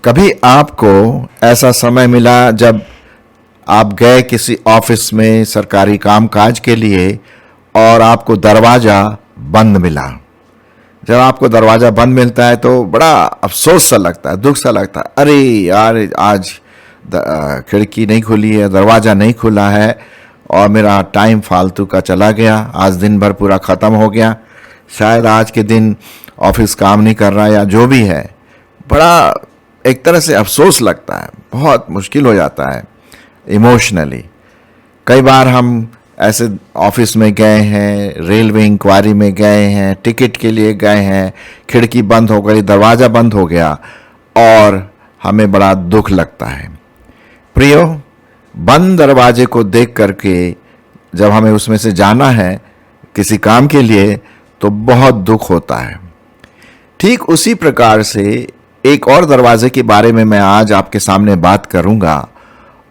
कभी आपको ऐसा समय मिला जब आप गए किसी ऑफिस में सरकारी कामकाज के लिए और आपको दरवाज़ा बंद मिला। जब आपको दरवाज़ा बंद मिलता है तो बड़ा अफसोस सा लगता है, दुख सा लगता है। अरे यार, आज खिड़की नहीं खुली है, दरवाज़ा नहीं खुला है और मेरा टाइम फालतू का चला गया। आज दिन भर पूरा ख़त्म हो गया। शायद आज के दिन ऑफिस काम नहीं कर रहा या जो भी है। बड़ा एक तरह से अफसोस लगता है, बहुत मुश्किल हो जाता है इमोशनली। कई बार हम ऐसे ऑफिस में गए हैं, रेलवे इंक्वायरी में गए हैं, टिकट के लिए गए हैं, खिड़की बंद हो गई, दरवाज़ा बंद हो गया और हमें बड़ा दुख लगता है। प्रियो, बंद दरवाजे को देख करके जब हमें उसमें से जाना है किसी काम के लिए तो बहुत दुख होता है। ठीक उसी प्रकार से एक और दरवाजे के बारे में मैं आज आपके सामने बात करूंगा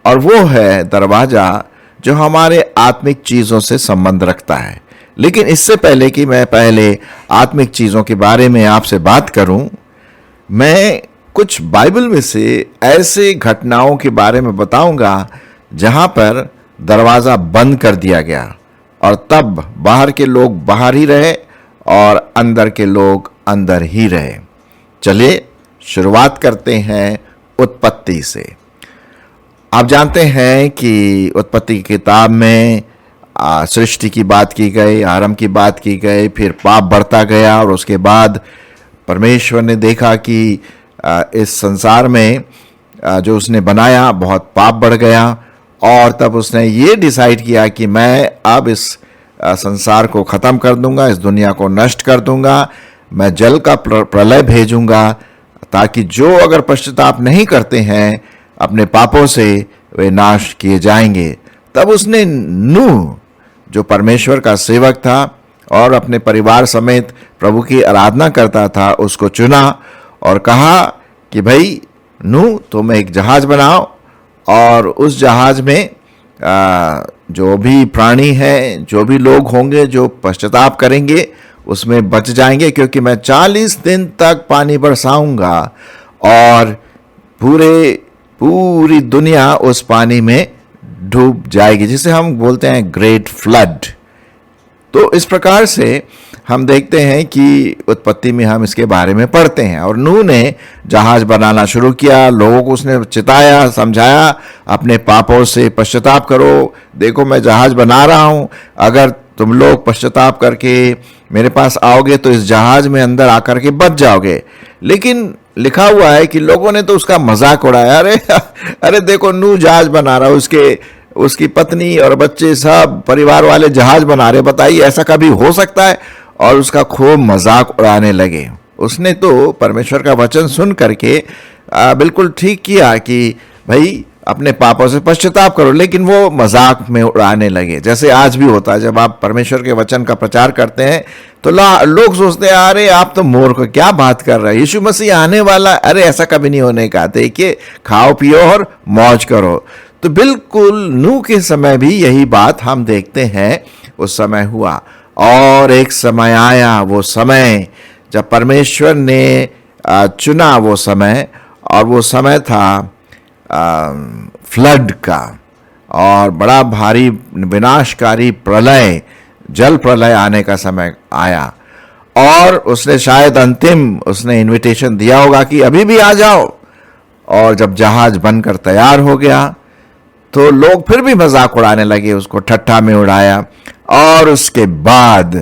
और वो है दरवाज़ा जो हमारे आत्मिक चीज़ों से संबंध रखता है। लेकिन इससे पहले कि मैं आत्मिक चीज़ों के बारे में आपसे बात करूं, मैं कुछ बाइबल में से ऐसे घटनाओं के बारे में बताऊंगा जहां पर दरवाज़ा बंद कर दिया गया और तब बाहर के लोग बाहर ही रहे और अंदर के लोग अंदर ही रहे। चलिए शुरुआत करते हैं उत्पत्ति से। आप जानते हैं कि उत्पत्ति की किताब में सृष्टि की बात की गई, आरंभ की बात की गई, फिर पाप बढ़ता गया और उसके बाद परमेश्वर ने देखा कि इस संसार में जो उसने बनाया बहुत पाप बढ़ गया और तब उसने ये डिसाइड किया कि मैं अब इस संसार को ख़त्म कर दूंगा, इस दुनिया को नष्ट कर दूंगा, मैं जल का प्रलय भेजूंगा ताकि जो अगर पश्चाताप नहीं करते हैं अपने पापों से वे नाश किए जाएंगे। तब उसने नूह, जो परमेश्वर का सेवक था और अपने परिवार समेत प्रभु की आराधना करता था, उसको चुना और कहा कि भाई नूह, तुम एक जहाज बनाओ और उस जहाज में जो भी प्राणी हैं, जो भी लोग होंगे जो पश्चाताप करेंगे उसमें बच जाएंगे, क्योंकि मैं 40 दिन तक पानी बरसाऊंगा और पूरी दुनिया उस पानी में डूब जाएगी, जिसे हम बोलते हैं ग्रेट फ्लड। तो इस प्रकार से हम देखते हैं कि उत्पत्ति में हम इसके बारे में पढ़ते हैं और नूह ने जहाज बनाना शुरू किया। लोगों को उसने चिताया, समझाया, अपने पापों से पश्चाताप करो, देखो मैं जहाज बना रहा हूं, अगर तुम लोग पश्चाताप करके मेरे पास आओगे तो इस जहाज में अंदर आकर के बच जाओगे। लेकिन लिखा हुआ है कि लोगों ने तो उसका मजाक उड़ाया। अरे देखो नूह जहाज बना रहा, उसकी पत्नी और बच्चे सब परिवार वाले जहाज बना रहे, बताइए ऐसा कभी हो सकता है? और उसका खूब मजाक उड़ाने लगे। उसने तो परमेश्वर का वचन सुन करके बिल्कुल ठीक किया कि भाई अपने पापों से पश्चाताप करो, लेकिन वो मजाक में उड़ाने लगे। जैसे आज भी होता है, जब आप परमेश्वर के वचन का प्रचार करते हैं तो लोग सोचते हैं अरे आप तो मूर्ख हो, क्या बात कर रहे हैं, यीशु मसीह आने वाला, अरे ऐसा कभी नहीं होने का, देखिए खाओ पियो और मौज करो। तो बिल्कुल नूह के समय भी यही बात हम देखते हैं उस समय हुआ। और एक समय आया, वो समय जब परमेश्वर ने चुना वो समय, और वो समय था फ्लड का, और बड़ा भारी विनाशकारी प्रलय, जल प्रलय आने का समय आया। और उसने शायद उसने इनविटेशन दिया होगा कि अभी भी आ जाओ। और जब जहाज बनकर तैयार हो गया तो लोग फिर भी मजाक उड़ाने लगे, उसको ठट्ठा में उड़ाया। और उसके बाद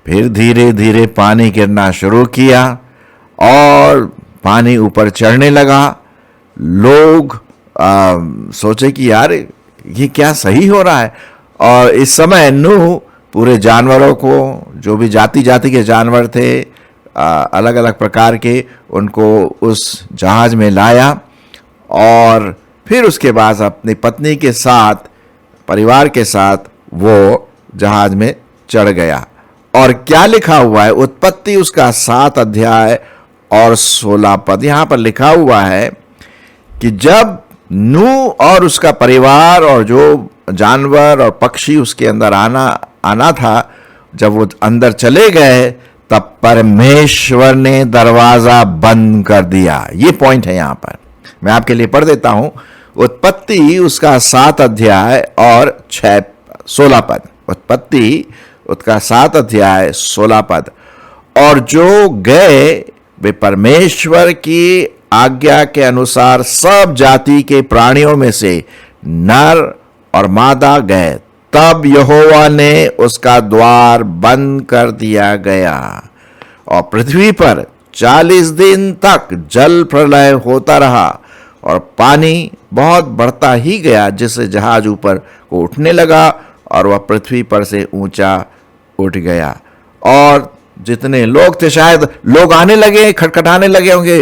फिर धीरे धीरे पानी गिरना शुरू किया और पानी ऊपर चढ़ने लगा। लोग सोचे कि यार ये क्या सही हो रहा है। और इस समय नूह पूरे जानवरों को, जो भी जाति जाति के जानवर थे अलग अलग प्रकार के, उनको उस जहाज में लाया और फिर उसके बाद अपनी पत्नी के साथ, परिवार के साथ वो जहाज में चढ़ गया। और क्या लिखा हुआ है, उत्पत्ति उसका 7 अध्याय और 16 पद, यहाँ पर लिखा हुआ है कि जब नूह और उसका परिवार और जो जानवर और पक्षी उसके अंदर आना था, जब वो अंदर चले गए तब परमेश्वर ने दरवाजा बंद कर दिया। ये पॉइंट है यहां पर। मैं आपके लिए पढ़ देता हूं। उत्पत्ति उसका 7 अध्याय और 16 पद। उत्पत्ति उसका 7 अध्याय 16 पद। और जो गए वे परमेश्वर की आज्ञा के अनुसार सब जाति के प्राणियों में से नर और मादा गए। तब यहोवा ने उसका द्वार बंद कर दिया गया और पृथ्वी पर 40 दिन तक जल प्रलय होता रहा और पानी बहुत बढ़ता ही गया, जिससे जहाज ऊपर को उठने लगा और वह पृथ्वी पर से ऊंचा उठ गया। और जितने लोग थे, शायद लोग आने लगे, खटखटाने लगे होंगे,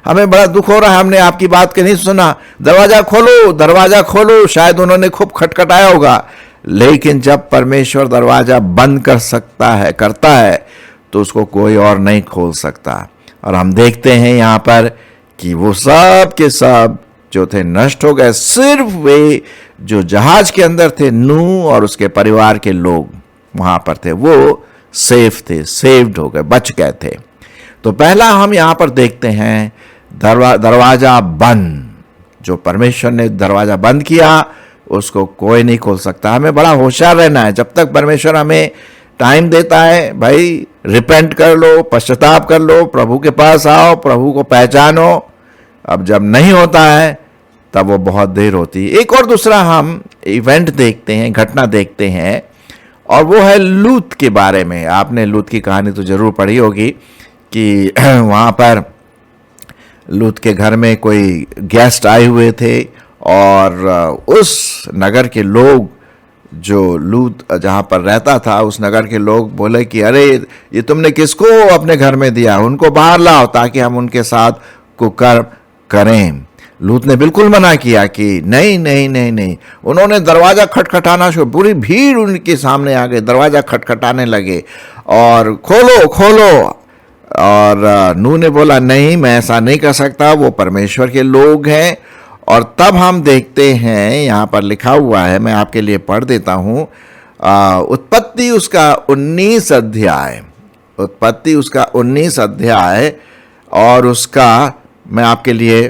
हमें बड़ा दुख हो रहा है, हमने आपकी बात के नहीं सुना, दरवाजा खोलो, दरवाजा खोलो। शायद उन्होंने खूब खटखटाया होगा, लेकिन जब परमेश्वर दरवाजा बंद करता है तो उसको कोई और नहीं खोल सकता। और हम देखते हैं यहाँ पर कि वो सब के सब जो थे नष्ट हो गए, सिर्फ वे जो जहाज के अंदर थे, नूह और उसके परिवार के लोग वहां पर थे, वो सेफ थे, सेव्ड हो गए, बच गए थे। तो पहला हम यहां पर देखते हैं दरवाजा बंद। जो परमेश्वर ने दरवाजा बंद किया उसको कोई नहीं खोल सकता। हमें बड़ा होशियार रहना है। जब तक परमेश्वर हमें टाइम देता है, भाई रिपेंट कर लो, पश्चाताप कर लो, प्रभु के पास आओ, प्रभु को पहचानो। अब जब नहीं होता है तब वो बहुत देर होती है। एक और दूसरा हम इवेंट देखते हैं, घटना देखते हैं, और वो है लूत के बारे में। आपने लूत की कहानी तो जरूर पढ़ी होगी कि वहाँ पर लूत के घर में कोई गेस्ट आए हुए थे और उस नगर के लोग, जो लूत जहाँ पर रहता था, उस नगर के लोग बोले कि अरे ये तुमने किसको अपने घर में दिया, उनको बाहर लाओ ताकि हम उनके साथ कुकर्म करें। लूत ने बिल्कुल मना किया कि नहीं नहीं नहीं नहीं। उन्होंने दरवाजा खटखटाना शुरू, पूरी भीड़ उनके सामने आ गई, दरवाजा खटखटाने लगे और खोलो खोलो। और नूह ने बोला नहीं, मैं ऐसा नहीं कर सकता, वो परमेश्वर के लोग हैं। और तब हम देखते हैं, यहाँ पर लिखा हुआ है, मैं आपके लिए पढ़ देता हूँ, उत्पत्ति उसका 19 अध्याय, उत्पत्ति उसका 19 अध्याय और उसका मैं आपके लिए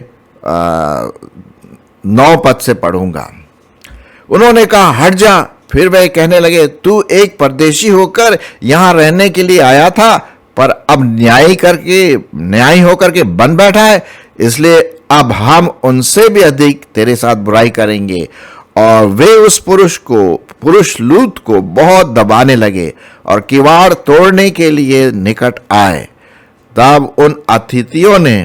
9 पद से पढ़ूंगा। उन्होंने कहा हट जा। फिर वे कहने लगे तू एक परदेशी होकर यहाँ रहने के लिए आया था, पर अब न्यायी होकर के बन बैठा है, इसलिए अब हम उनसे भी अधिक तेरे साथ बुराई करेंगे। और वे उस पुरुष लूत को बहुत दबाने लगे और किवाड़ तोड़ने के लिए निकट आए। तब उन अतिथियों ने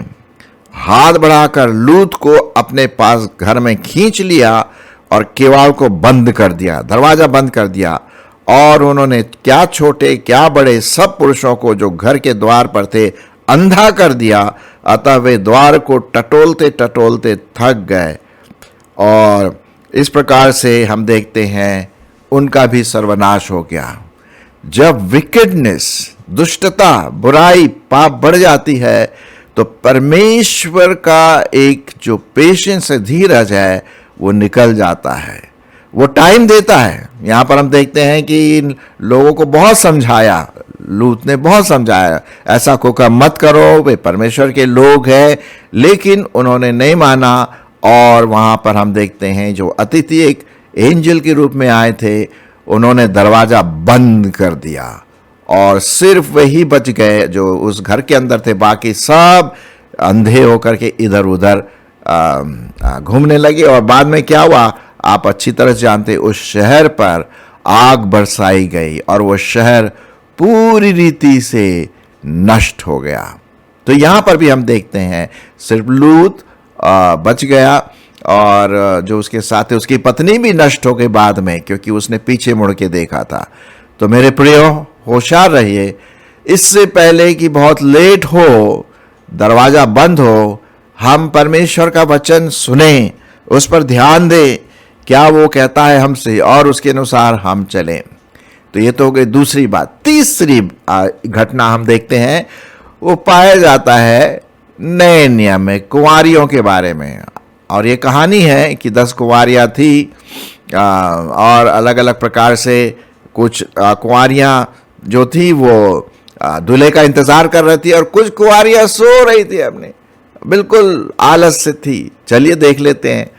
हाथ बढ़ाकर लूत को अपने पास घर में खींच लिया और किवाड़ को बंद कर दिया, दरवाजा बंद कर दिया। और उन्होंने क्या छोटे क्या बड़े सब पुरुषों को जो घर के द्वार पर थे अंधा कर दिया। अतः वे द्वार को टटोलते टटोलते थक गए। और इस प्रकार से हम देखते हैं उनका भी सर्वनाश हो गया। जब विकेडनेस, दुष्टता, बुराई, पाप बढ़ जाती है तो परमेश्वर का एक जो पेशेंस है, धीरज है, वो निकल जाता है, वो टाइम देता है। यहाँ पर हम देखते हैं कि इन लोगों को बहुत समझाया, लूत ने बहुत समझाया, ऐसा कुकर्म मत करो, वे परमेश्वर के लोग हैं, लेकिन उन्होंने नहीं माना। और वहाँ पर हम देखते हैं जो अतिथि एक एंजल के रूप में आए थे, उन्होंने दरवाजा बंद कर दिया और सिर्फ वही बच गए जो उस घर के अंदर थे। बाकी सब अंधे होकर के इधर उधर घूमने लगे। और बाद में क्या हुआ आप अच्छी तरह जानते, उस शहर पर आग बरसाई गई और वो शहर पूरी रीति से नष्ट हो गया। तो यहाँ पर भी हम देखते हैं सिर्फ लूत बच गया और जो उसके साथ है उसकी पत्नी भी नष्ट हो गई बाद में, क्योंकि उसने पीछे मुड़ के देखा था। तो मेरे प्रियो, होशियार रहिए, इससे पहले कि बहुत लेट हो, दरवाजा बंद हो, हम परमेश्वर का वचन सुने, उस पर ध्यान दें, क्या वो कहता है हमसे और उसके अनुसार हम चलें। तो ये तो हो गई दूसरी बात। तीसरी घटना हम देखते हैं, वो पाया जाता है नए नियम में कुंवारियों के बारे में। और ये कहानी है कि 10 कुंवारियाँ थी और अलग अलग प्रकार से कुछ कुंवारियाँ जो थी वो दूल्हे का इंतजार कर रही थी और कुछ कुंवारियाँ सो रही थी अपने, बिल्कुल आलस से थी। चलिए देख लेते हैं।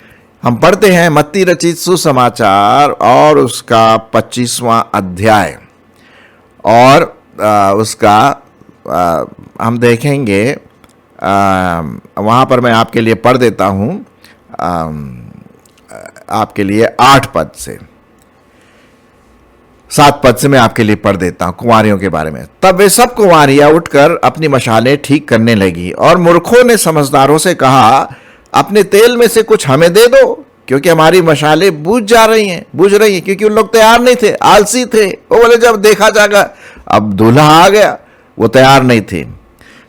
हम पढ़ते हैं मत्ती रचित सुसमाचार और उसका 25वां अध्याय, और उसका हम देखेंगे, वहाँ पर मैं आपके लिए पढ़ देता हूँ, आपके लिए 8 पद से 7 पद से मैं आपके लिए पढ़ देता हूँ कुंवारियों के बारे में। तब वे सब कुंवारियाँ उठकर अपनी मशालें ठीक करने लगी, और मूर्खों ने समझदारों से कहा, अपने तेल में से कुछ हमें दे दो, क्योंकि हमारी मशालें बुझ रही हैं। क्योंकि उन लोग तैयार नहीं थे, आलसी थे। वो बोले जब देखा जाएगा, अब दूल्हा आ गया, वो तैयार नहीं थे।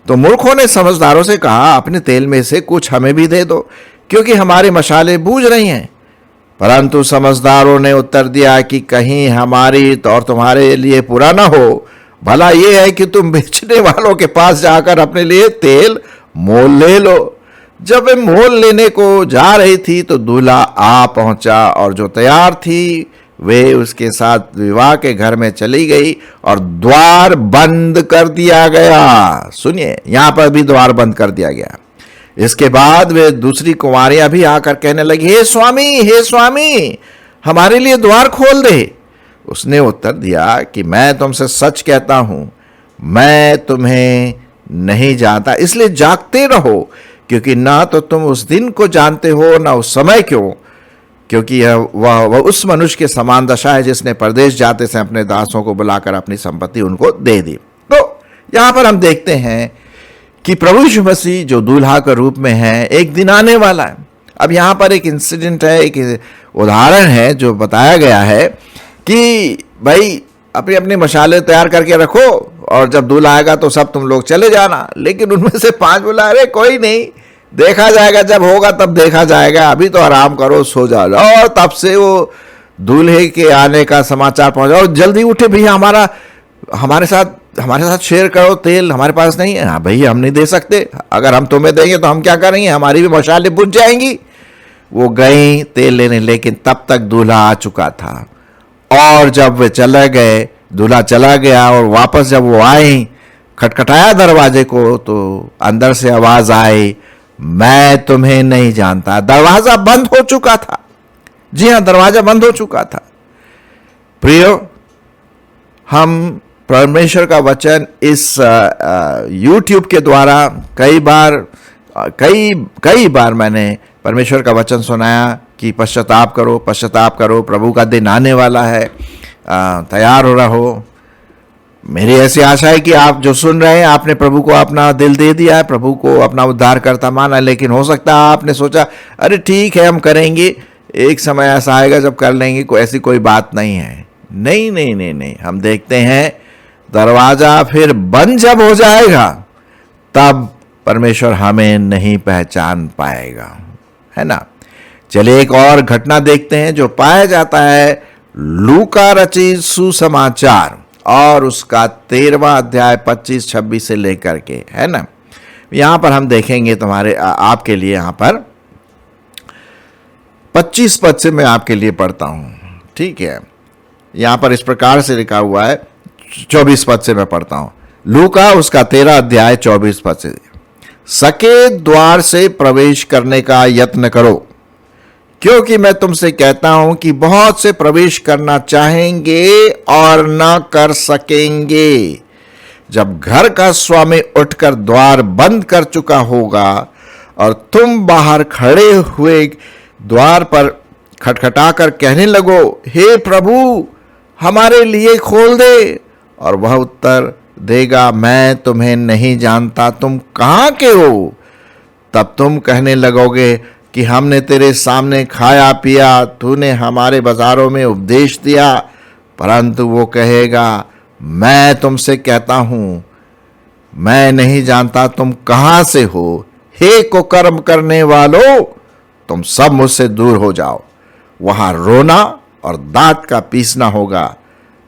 तो मूर्खों ने समझदारों से कहा, अपने तेल में से कुछ हमें भी दे दो, क्योंकि हमारी मशालें बूझ रही हैं। परंतु समझदारों ने उत्तर दिया कि कहीं हमारी तो और तुम्हारे लिए पूरा ना हो। भला ये है कि तुम बेचने वालों के पास जाकर अपने लिए तेल मोल ले लो। जब वे मोल लेने को जा रही थी तो दूल्हा आ पहुंचा, और जो तैयार थी वे उसके साथ विवाह के घर में चली गई, और द्वार बंद कर दिया गया। सुनिए, यहां पर भी द्वार बंद कर दिया गया। इसके बाद वे दूसरी कुंवारियां भी आकर कहने लगी, हे स्वामी, हमारे लिए द्वार खोल दे। उसने उत्तर दिया कि मैं तुमसे सच कहता हूं, मैं तुम्हें नहीं जानता। इसलिए जागते रहो, क्योंकि ना तो तुम उस दिन को जानते हो, ना उस समय क्यों। क्योंकि वह उस मनुष्य के समान दशा है जिसने परदेश जाते से अपने दासों को बुलाकर अपनी संपत्ति उनको दे दी। तो यहां पर हम देखते हैं कि प्रभु यीशु मसीह जो दूल्हा के रूप में है, एक दिन आने वाला है। अब यहां पर एक इंसिडेंट है, एक उदाहरण है जो बताया गया है कि भाई अपनी अपनी मशाले तैयार करके रखो, और जब दूल्हा आएगा तो सब तुम लोग चले जाना। लेकिन उनमें से 5 बोला, अरे कोई नहीं, देखा जाएगा, जब होगा तब देखा जाएगा, अभी तो आराम करो, सो जाओ। और तब से वो दूल्हे के आने का समाचार पहुंचा, और जल्दी उठे भैया, हमारे साथ शेयर करो तेल, हमारे पास नहीं है। हाँ भैया, हम नहीं दे सकते, अगर हम तुम्हें देंगे तो हम क्या करेंगे, हमारी भी मशालें बुझ जाएंगी। वो गई तेल लेने, लेकिन तब तक दूल्हा आ चुका था। और जब वे चले गए, दूल्हा चला गया, और वापस जब वो आई, खटखटाया दरवाजे को, तो अंदर से आवाज आई, मैं तुम्हें नहीं जानता। दरवाजा बंद हो चुका था। जी हां, दरवाजा बंद हो चुका था। प्रियो, हम परमेश्वर का वचन इस YouTube के द्वारा कई बार मैंने परमेश्वर का वचन सुनाया कि पश्चाताप करो, प्रभु का दिन आने वाला है, तैयार हो रहो। मेरी ऐसी आशा है कि आप जो सुन रहे हैं, आपने प्रभु को अपना दिल दे दिया है, प्रभु को अपना उद्धारकर्ता माना। लेकिन हो सकता है आपने सोचा, अरे ठीक है, हम करेंगे, एक समय ऐसा आएगा जब कर लेंगे, ऐसी कोई बात नहीं है। नहीं, हम देखते हैं दरवाजा फिर बंद जब हो जाएगा, तब परमेश्वर हमें नहीं पहचान पाएगा, है ना। चलिए एक और घटना देखते हैं जो पाया जाता है लूका रचित सुसमाचार और उसका 13वां अध्याय 25-26 से लेकर के, है ना। यहां पर हम देखेंगे आपके लिए, यहां पर 25 पद से मैं आपके लिए पढ़ता हूं, ठीक है। यहां पर इस प्रकार से लिखा हुआ है, 24 पद से मैं पढ़ता हूं। लूका उसका 13 अध्याय 24 पद से, सके द्वार से प्रवेश करने का यत्न करो, क्योंकि मैं तुमसे कहता हूं कि बहुत से प्रवेश करना चाहेंगे और न कर सकेंगे। जब घर का स्वामी उठकर द्वार बंद कर चुका होगा और तुम बाहर खड़े हुए द्वार पर खटखटाकर कहने लगो, हे प्रभु, हमारे लिए खोल दे, और वह उत्तर देगा, मैं तुम्हें नहीं जानता, तुम कहां के हो। तब तुम कहने लगोगे कि हमने तेरे सामने खाया पिया, तूने हमारे बाजारों में उपदेश दिया। परंतु वो कहेगा, मैं तुमसे कहता हूं, मैं नहीं जानता तुम कहां से हो। हे कुकर्म करने वालों, तुम सब मुझसे दूर हो जाओ। वहां रोना और दांत का पीसना होगा,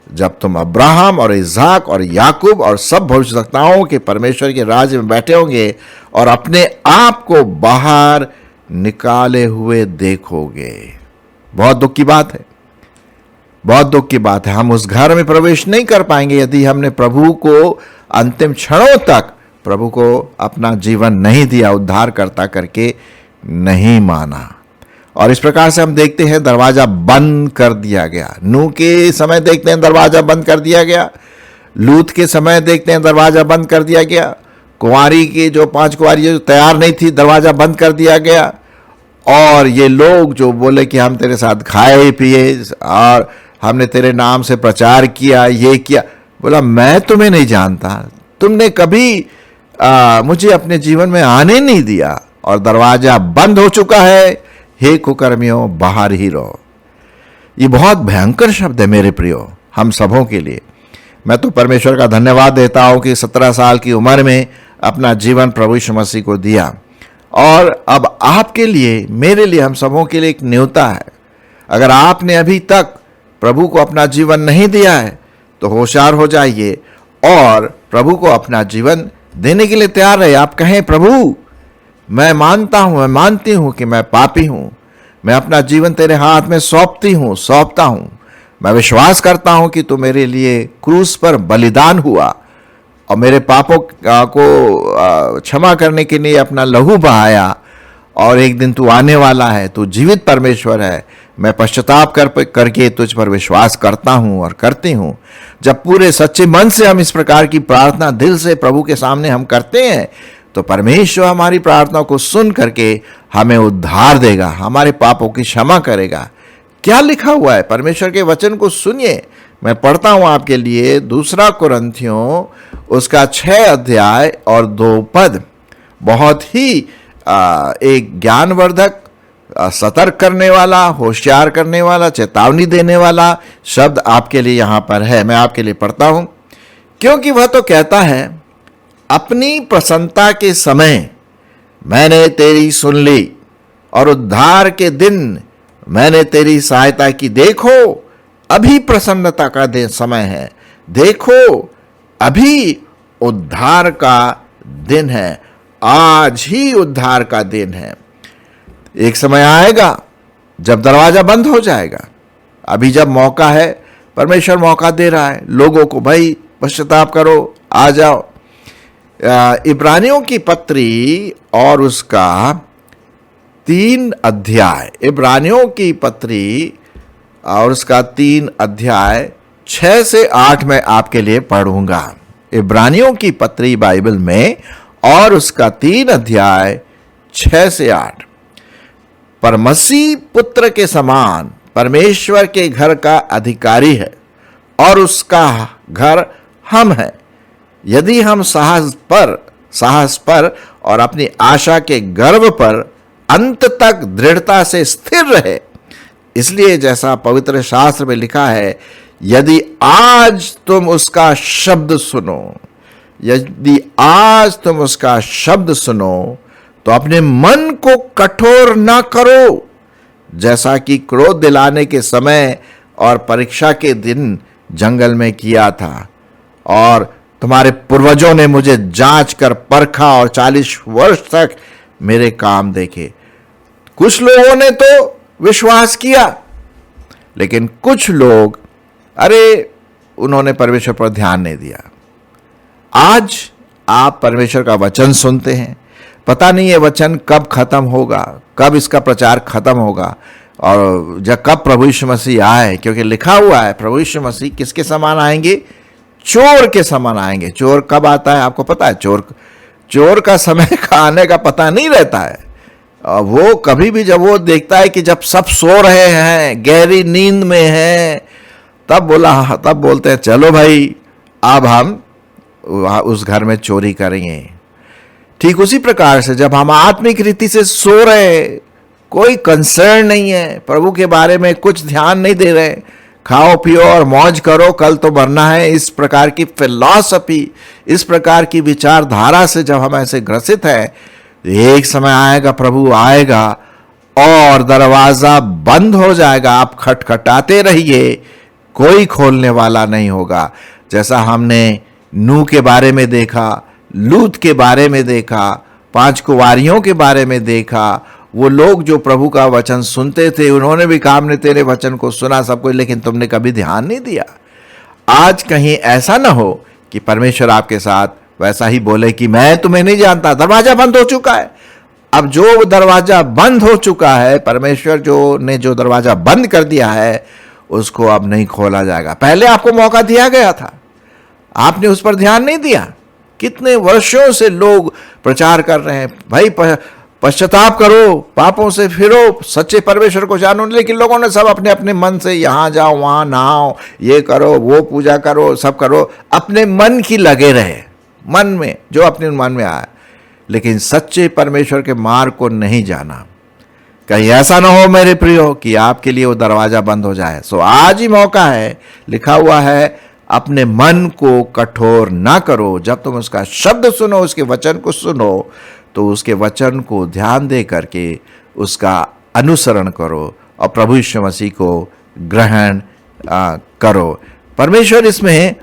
जब तुम अब्राहम और इसहाक और याकूब और सब भविष्यवक्ताओं के परमेश्वर के राज्य में बैठे होंगे और अपने आप को बाहर निकाले हुए देखोगे। बहुत दुख की बात है, बहुत दुख की बात है। हम उस घर में प्रवेश नहीं कर पाएंगे यदि हमने प्रभु को अंतिम क्षणों तक प्रभु को अपना जीवन नहीं दिया, उद्धारकर्ता करके नहीं माना। और इस प्रकार से हम देखते हैं दरवाजा बंद कर दिया गया। नूह के समय देखते हैं दरवाजा बंद कर दिया गया, लूत के समय देखते हैं दरवाजा बंद कर दिया गया, कुंवारी की जो 5 कुंवारी जो तैयार नहीं थी, दरवाजा बंद कर दिया गया। और ये लोग जो बोले कि हम तेरे साथ खाए पिए और हमने तेरे नाम से प्रचार किया, ये किया, बोला मैं तुम्हें नहीं जानता, तुमने कभी मुझे अपने जीवन में आने नहीं दिया और दरवाजा बंद हो चुका है, हे कुकर्मियों बाहर ही रहो। ये बहुत भयंकर शब्द है मेरे प्रियो, हम सबों के लिए। मैं तो परमेश्वर का धन्यवाद देता हूं कि 17 साल की उम्र में अपना जीवन प्रभु यीशु मसीह को दिया। और अब आपके लिए, मेरे लिए, हम सबों के लिए एक न्योता है। अगर आपने अभी तक प्रभु को अपना जीवन नहीं दिया है तो होशियार हो जाइए और प्रभु को अपना जीवन देने के लिए तैयार रहे। आप कहें, प्रभु मैं मानता हूं, मैं मानती हूं कि मैं पापी हूं, मैं अपना जीवन तेरे हाथ में सौंपता हूं। मैं विश्वास करता हूं कि तू मेरे लिए क्रूस पर बलिदान हुआ और मेरे पापों को क्षमा करने के लिए अपना लहू बहाया, और एक दिन तू आने वाला है, तू जीवित परमेश्वर है। मैं पश्चाताप करके तुझ पर विश्वास करता हूं और करती हूं। जब पूरे सच्चे मन से हम इस प्रकार की प्रार्थना दिल से प्रभु के सामने हम करते हैं तो परमेश्वर हमारी प्रार्थना को सुन करके हमें उद्धार देगा, हमारे पापों की क्षमा करेगा। क्या लिखा हुआ है परमेश्वर के वचन को सुनिए। मैं पढ़ता हूं आपके लिए 2 कुरिन्थियों उसका 6 अध्याय और 2 पद। बहुत ही एक ज्ञानवर्धक, सतर्क करने वाला, होशियार करने वाला, चेतावनी देने वाला शब्द आपके लिए यहां पर है। मैं आपके लिए पढ़ता हूं। क्योंकि वह तो कहता है, अपनी प्रसन्नता के समय मैंने तेरी सुन ली और उद्धार के दिन मैंने तेरी सहायता की। देखो अभी प्रसन्नता का समय है, देखो अभी उद्धार का दिन है, आज ही उद्धार का दिन है। एक समय आएगा जब दरवाजा बंद हो जाएगा। अभी जब मौका है, परमेश्वर मौका दे रहा है लोगों को, भाई पश्चाताप करो, आ जाओ। इब्रानियों की पत्री और उसका 3 अध्याय, इब्रानियों की पत्री और उसका 3 अध्याय 6 से 8 में आपके लिए पढ़ूंगा। इब्रानियों की पत्री बाइबल में और उसका 3 अध्याय 6 से 8। पर मसीह पुत्र के समान परमेश्वर के घर का अधिकारी है और उसका घर हम हैं, यदि हम साहस पर और अपनी आशा के गर्व पर अंत तक दृढ़ता से स्थिर रहे। इसलिए जैसा पवित्र शास्त्र में लिखा है, यदि आज तुम उसका शब्द सुनो, तो अपने मन को कठोर ना करो, जैसा कि क्रोध दिलाने के समय और परीक्षा के दिन जंगल में किया था। और तुम्हारे पूर्वजों ने मुझे जांच कर परखा और 40 वर्ष तक मेरे काम देखे। कुछ लोगों ने तो विश्वास किया, लेकिन कुछ लोग उन्होंने परमेश्वर पर ध्यान नहीं दिया। आज आप परमेश्वर का वचन सुनते हैं, पता नहीं ये वचन कब खत्म होगा, कब इसका प्रचार खत्म होगा और जब कब प्रभु यीशु मसीह आए। क्योंकि लिखा हुआ है प्रभु यीशु मसीह किसके समान आएंगे? चोर के समान आएंगे। चोर कब आता है आपको पता है? चोर का समय का आने का पता नहीं रहता है। वो कभी भी जब वो देखता है कि जब सब सो रहे हैं, गहरी नींद में हैं, तब बोलते हैं चलो भाई अब हम उस घर में चोरी करेंगे। ठीक उसी प्रकार से जब हम आत्मिक रीति से सो रहे, कोई कंसर्न नहीं है, प्रभु के बारे में कुछ ध्यान नहीं दे रहे, खाओ पियो और मौज करो, कल तो मरना है, इस प्रकार की फिलॉसफी, इस प्रकार की विचारधारा से जब हम ऐसे ग्रसित हैं, एक समय आएगा, प्रभु आएगा और दरवाजा बंद हो जाएगा। आप खटखटाते रहिए, कोई खोलने वाला नहीं होगा। जैसा हमने नूह के बारे में देखा, लूत के बारे में देखा, 5 कुंवारियों के बारे में देखा, वो लोग जो प्रभु का वचन सुनते थे, उन्होंने भी कहा हमने तेरे वचन को सुना सब कुछ, लेकिन तुमने कभी ध्यान नहीं दिया। आज कहीं ऐसा ना हो कि परमेश्वर आपके साथ वैसा ही बोले कि मैं तुम्हें नहीं जानता, दरवाजा बंद हो चुका है। अब जो दरवाजा बंद हो चुका है, परमेश्वर जो दरवाजा बंद कर दिया है, उसको अब नहीं खोला जाएगा। पहले आपको मौका दिया गया था, आपने उस पर ध्यान नहीं दिया। कितने वर्षों से लोग प्रचार कर रहे हैं, भाई पश्चाताप करो, पापों से फिरो, सच्चे परमेश्वर को जानो, लेकिन लोगों ने सब अपने अपने मन से यहाँ जाओ, वहाँ नहाओ, ये करो, वो पूजा करो, सब करो, अपने मन की लगे रहे, मन में जो अपने मन में आया, लेकिन सच्चे परमेश्वर के मार्ग को नहीं जाना। कहीं ऐसा ना हो मेरे प्रियो कि आपके लिए वो दरवाजा बंद हो जाए। सो आज ही मौका है, लिखा हुआ है, अपने मन को कठोर ना करो। जब तुम उसका शब्द सुनो, उसके वचन को सुनो, तो उसके वचन को ध्यान दे करके उसका अनुसरण करो और प्रभु यीशु मसीह को ग्रहण करो। परमेश्वर इसमें